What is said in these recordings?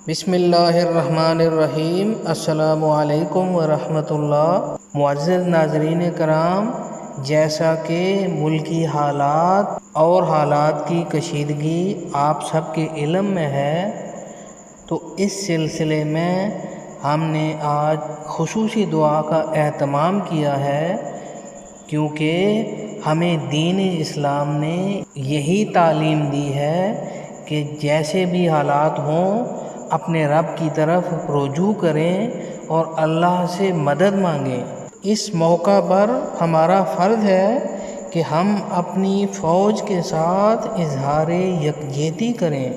بسم اللہ الرحمن الرحیم۔ السلام علیکم ورحمۃ اللہ۔ معزز ناظرین کرام، جیسا کہ ملکی حالات اور حالات کی کشیدگی آپ سب کے علم میں ہے، تو اس سلسلے میں ہم نے آج خصوصی دعا کا اہتمام کیا ہے، کیونکہ ہمیں دین اسلام نے یہی تعلیم دی ہے کہ جیسے بھی حالات ہوں اپنے رب کی طرف رجوع کریں اور اللہ سے مدد مانگیں۔ اس موقع پر ہمارا فرض ہے کہ ہم اپنی فوج کے ساتھ اظہار یکجہتی کریں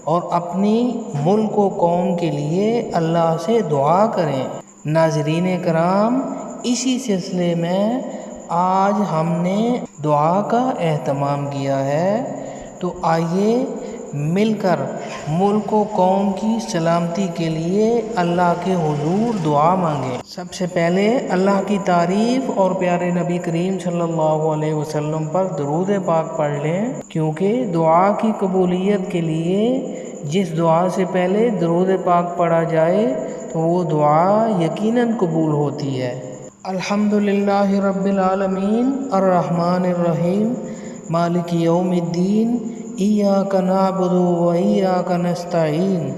اور اپنی ملک و قوم کے لیے اللہ سے دعا کریں۔ ناظرین کرام، اسی سلسلے میں آج ہم نے دعا کا اہتمام کیا ہے، تو آئیے مل کر ملک و قوم کی سلامتی کے لیے اللہ کے حضور دعا مانگیں۔ سب سے پہلے اللہ کی تعریف اور پیارے نبی کریم صلی اللہ علیہ وسلم پر درود پاک پڑھ لیں، کیونکہ دعا کی قبولیت کے لیے جس دعا سے پہلے درود پاک پڑھا جائے تو وہ دعا یقیناً قبول ہوتی ہے۔ الحمدللہ رب العالمین الرحمن الرحیم مالک یوم الدین ایاک نعبد و ایاک نستعین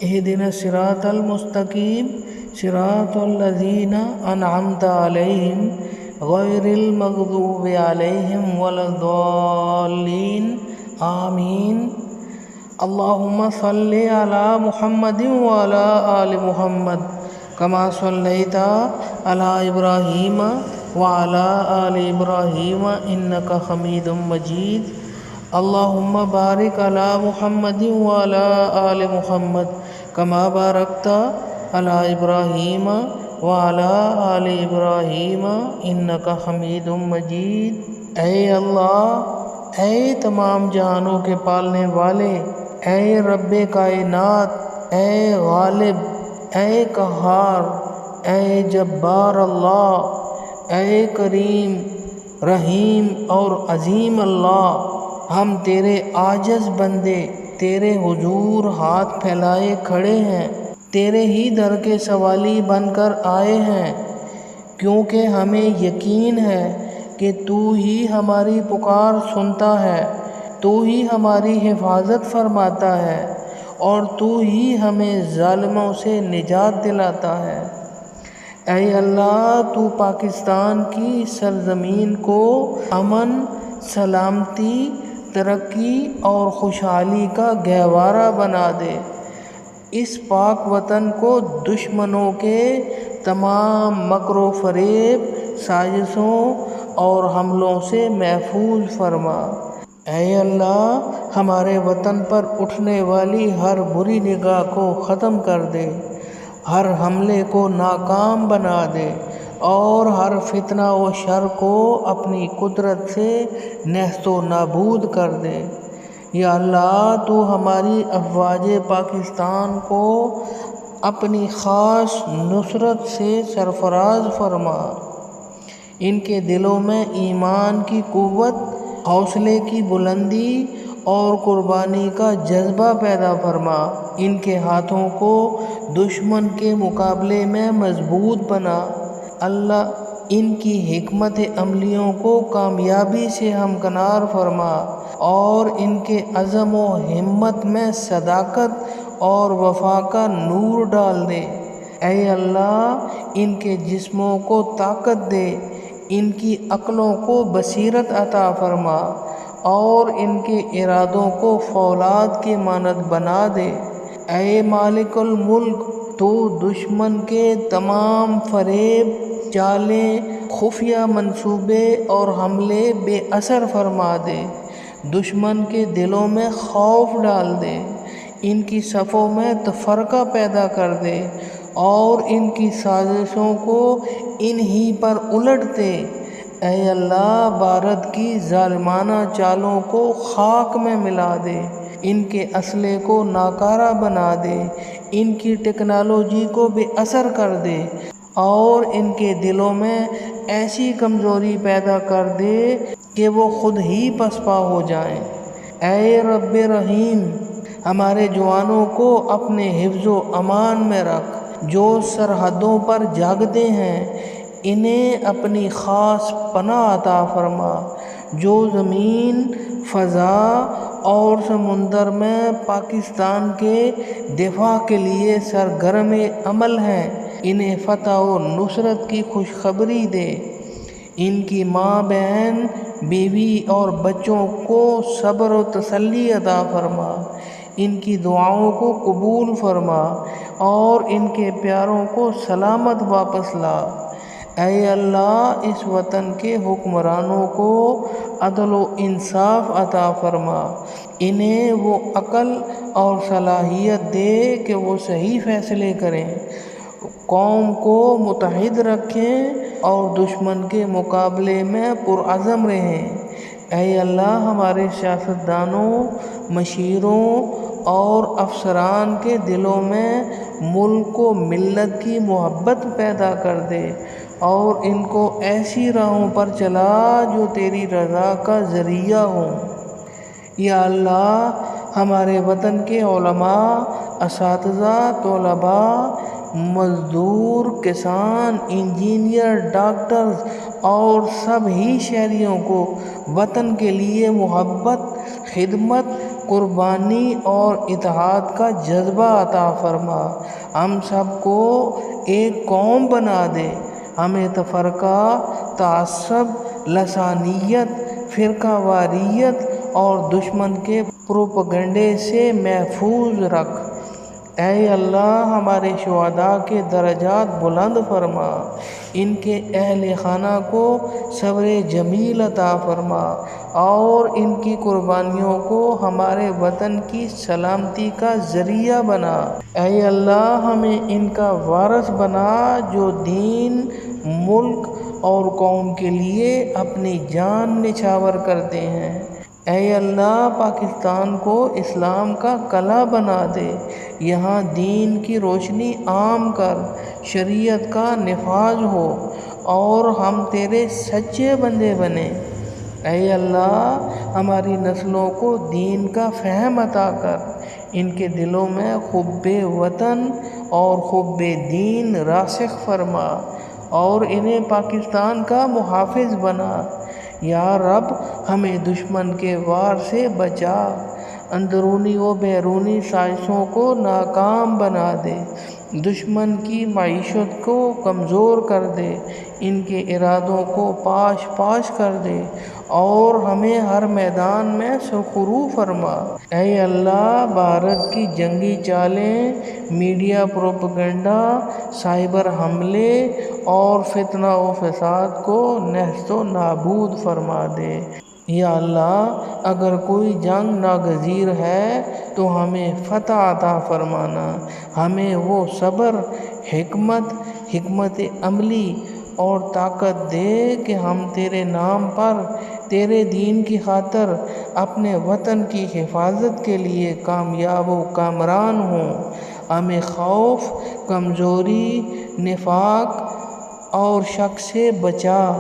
اہدنا الصراط المستقیم صراط الذین انعمت علیہم غیر المغضوب علیہم ولا الضالین آمین۔ اللہم صلی علی محمد وعلی آل محمد کما صلیت علی ابراہیم وعلی آل ابراہیم انک حمید مجید۔ اللہم بارک علی محمد وعلی آل محمد کما بارکت علی ابراہیم وعلی آل ابراہیم انک حمید مجید۔ اے اللہ، اے تمام جہانوں کے پالنے والے، اے رب کائنات، اے غالب، اے قہار، اے جبار اللہ، اے کریم رحیم اور عظیم اللہ، ہم تیرے عاجز بندے تیرے حضور ہاتھ پھیلائے کھڑے ہیں، تیرے ہی در کے سوالی بن کر آئے ہیں، کیونکہ ہمیں یقین ہے کہ تو ہی ہماری پکار سنتا ہے، تو ہی ہماری حفاظت فرماتا ہے اور تو ہی ہمیں ظالموں سے نجات دلاتا ہے۔ اے اللہ، تو پاکستان کی سرزمین کو امن، سلامتی، ترقی اور خوشحالی کا گہوارہ بنا دے۔ اس پاک وطن کو دشمنوں کے تمام مکر و فریب، سازشوں اور حملوں سے محفوظ فرما۔ اے اللہ، ہمارے وطن پر اٹھنے والی ہر بری نگاہ کو ختم کر دے، ہر حملے کو ناکام بنا دے اور ہر فتنہ و شر کو اپنی قدرت سے نیست و نابود کر دے۔ یا اللہ، تو ہماری افواج پاکستان کو اپنی خاص نصرت سے سرفراز فرما، ان کے دلوں میں ایمان کی قوت، حوصلے کی بلندی اور قربانی کا جذبہ پیدا فرما، ان کے ہاتھوں کو دشمن کے مقابلے میں مضبوط بنا۔ اللہ، ان کی حکمت عملیوں کو کامیابی سے ہمکنار فرما اور ان کے عزم و ہمت میں صداقت اور وفا کا نور ڈال دے۔ اے اللہ، ان کے جسموں کو طاقت دے، ان کی عقلوں کو بصیرت عطا فرما اور ان کے ارادوں کو فولاد کے مانند بنا دے۔ اے مالک الملک، تو دشمن کے تمام فریب، چالیں، خفیہ منصوبے اور حملے بے اثر فرما دے، دشمن کے دلوں میں خوف ڈال دے، ان کی صفوں میں تفرقہ پیدا کر دے اور ان کی سازشوں کو انہی پر الٹ دے۔ اے اللہ، بھارت کی ظالمانہ چالوں کو خاک میں ملا دے، ان کے اسلحے کو ناکارہ بنا دے، ان کی ٹیکنالوجی کو بے اثر کر دے اور ان کے دلوں میں ایسی کمزوری پیدا کر دے کہ وہ خود ہی پسپا ہو جائیں۔ اے رب رحیم، ہمارے جوانوں کو اپنے حفظ و امان میں رکھ۔ جو سرحدوں پر جاگتے ہیں انہیں اپنی خاص پناہ عطا فرما۔ جو زمین، فضا اور سمندر میں پاکستان کے دفاع کے لیے سرگرم عمل ہیں انہیں فتح و نصرت کی خوشخبری دے۔ ان کی ماں، بہن، بیوی اور بچوں کو صبر و تسلی عطا فرما۔ ان کی دعاؤں کو قبول فرما اور ان کے پیاروں کو سلامت واپس لا۔ اے اللہ، اس وطن کے حکمرانوں کو عدل و انصاف عطا فرما۔ انہیں وہ عقل اور صلاحیت دے کہ وہ صحیح فیصلے کریں، قوم کو متحد رکھیں اور دشمن کے مقابلے میں پرعزم رہیں۔ اے اللہ، ہمارے سیاستدانوں، مشیروں اور افسران کے دلوں میں ملک و ملت کی محبت پیدا کر دے اور ان کو ایسی راہوں پر چلا جو تیری رضا کا ذریعہ ہوں۔ یا اللہ، ہمارے وطن کے علماء، اساتذہ، طلباء، مزدور، کسان، انجینئر، ڈاکٹرز اور سبھی شہریوں کو وطن کے لیے محبت، خدمت، قربانی اور اتحاد کا جذبہ عطا فرما۔ ہم سب کو ایک قوم بنا دے۔ ہمیں تفرقہ، تعصب، لسانیت، فرقہ واریت اور دشمن کے پروپیگنڈے سے محفوظ رکھ۔ اے اللہ، ہمارے شہداء کے درجات بلند فرما۔ ان کے اہل خانہ کو صبر جمیل عطا فرما اور ان کی قربانیوں کو ہمارے وطن کی سلامتی کا ذریعہ بنا۔ اے اللہ، ہمیں ان کا وارث بنا جو دین، ملک اور قوم کے لیے اپنی جان نچھاور کرتے ہیں۔ اے اللہ، پاکستان کو اسلام کا قلعہ بنا دے۔ یہاں دین کی روشنی عام کر، شریعت کا نفاذ ہو اور ہم تیرے سچے بندے بنیں۔ اے اللہ، ہماری نسلوں کو دین کا فہم عطا کر، ان کے دلوں میں حب وطن اور حب دین راسخ فرما اور انہیں پاکستان کا محافظ بنا۔ یا رب، ہمیں دشمن کے وار سے بچا، اندرونی و بیرونی سازشوں کو ناکام بنا دے، دشمن کی معیشت کو کمزور کر دے، ان کے ارادوں کو پاش پاش کر دے اور ہمیں ہر میدان میں سرخرو فرما۔ اے اللہ، بھارت کی جنگی چالیں، میڈیا پروپیگنڈا، سائبر حملے اور فتنہ و فساد کو نیست و نابود فرما دے۔ یا اللہ، اگر کوئی جنگ ناگزیر ہے تو ہمیں فتح عطا فرمانا۔ ہمیں وہ صبر، حکمت عملی اور طاقت دے کہ ہم تیرے نام پر، تیرے دین کی خاطر اپنے وطن کی حفاظت کے لیے کامیاب و کامران ہوں۔ ہمیں خوف، کمزوری، نفاق اور شک سے بچا۔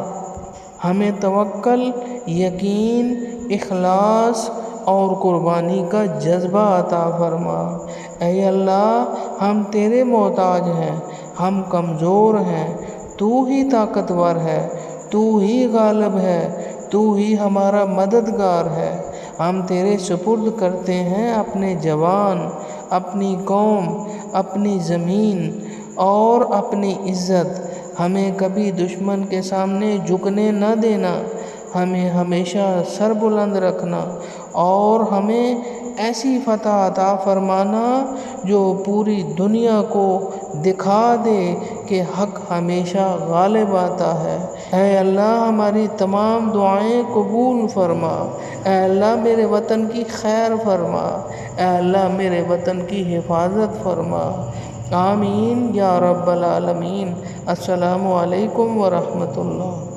ہمیں توکل، یقین، اخلاص اور قربانی کا جذبہ عطا فرما۔ اے اللہ، ہم تیرے محتاج ہیں، ہم کمزور ہیں، تو ہی طاقتور ہے، تو ہی غالب ہے، تو ہی ہمارا مددگار ہے۔ ہم تیرے سپرد کرتے ہیں اپنے جوان، اپنی قوم، اپنی زمین اور اپنی عزت۔ ہمیں کبھی دشمن کے سامنے جھکنے نہ دینا، ہمیں ہمیشہ سر بلند رکھنا اور ہمیں ایسی فتح عطا فرمانا جو پوری دنیا کو دکھا دے کہ حق ہمیشہ غالب آتا ہے۔ اے اللہ، ہماری تمام دعائیں قبول فرما۔ اے اللہ، میرے وطن کی خیر فرما۔ اے اللہ، میرے وطن کی حفاظت فرما۔ آمین یا رب العالمین۔ السلام علیکم ورحمۃ اللہ۔